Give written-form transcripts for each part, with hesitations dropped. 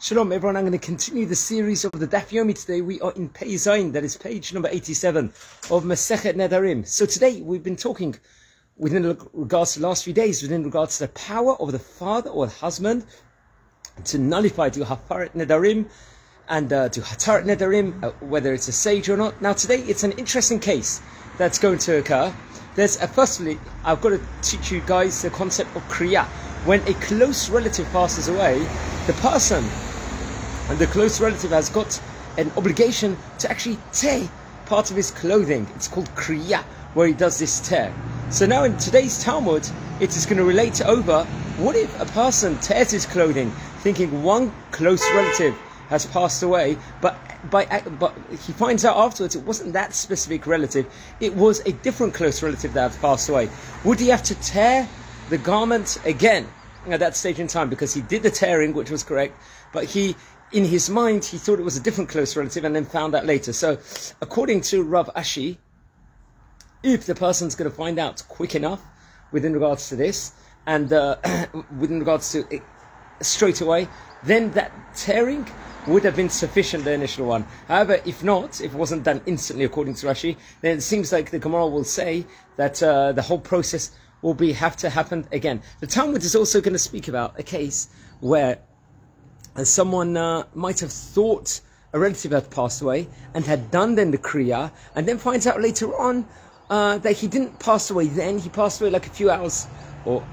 Shalom everyone, I'm going to continue the series of the Daf Yomi today. We are in Pei Zayin, that is page number 87 of Masechet Nedarim. So today we've been talking within regards to the last few days, within regards to the power of the father or the husband to nullify, to Hafaret Nedarim and to Hataret Nedarim, whether it's a sage or not. Now today it's an interesting case that's going to occur. Firstly, I've got to teach you guys the concept of Kriyah. When a close relative passes away, the person and the close relative has got an obligation to actually tear part of his clothing. It's called Kriyah, where he does this tear. So now in today's Talmud, it is going to relate over what if a person tears his clothing, thinking one close relative has passed away, but he finds out afterwards it wasn't that specific relative, it was a different close relative that had passed away. Would he have to tear the garment again at that stage in time, because he did the tearing, which was correct, but in his mind he thought it was a different close relative and then found out later? So according to Rav Ashi, if the person's going to find out quick enough within regards to this, and within regards to it straight away, then that tearing would have been sufficient, the initial one. However, if not, if it wasn't done instantly according to Rashi, then it seems like the Gemara will say that the whole process will have to happen again. The Talmud is also going to speak about a case where someone might have thought a relative had passed away and had done then the Kriyah, and then finds out later on that he didn't pass away then, he passed away like a few hours or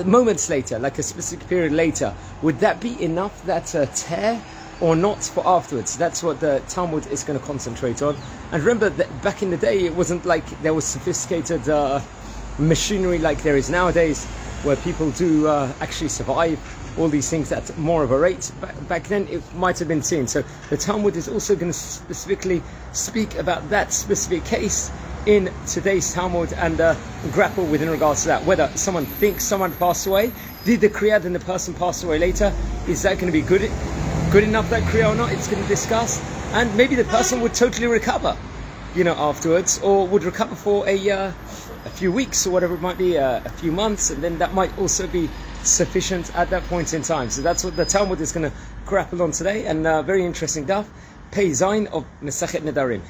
moments later, like a specific period later. Would that be enough, that tear, or not, for afterwards? That's what the Talmud is going to concentrate on. And remember that back in the day, it wasn't like there was sophisticated machinery like there is nowadays, where people do actually survive all these things at more of a rate. Back then it might have been seen. So the Talmud is also going to specifically speak about that specific case in today's Talmud, and grapple with in regards to that, whether someone thinks someone passed away, did the Kriyah, then the person passed away later, is that going to be good enough, that Kriyah, or not? It's going to discuss. And maybe the person would totally recover, afterwards, or would recover for a few weeks or whatever it might be, a few months, and then that might also be sufficient at that point in time. So that's what the Talmud is going to grapple on today, and very interesting daf, Pei Zayin of Masechet Nedarim.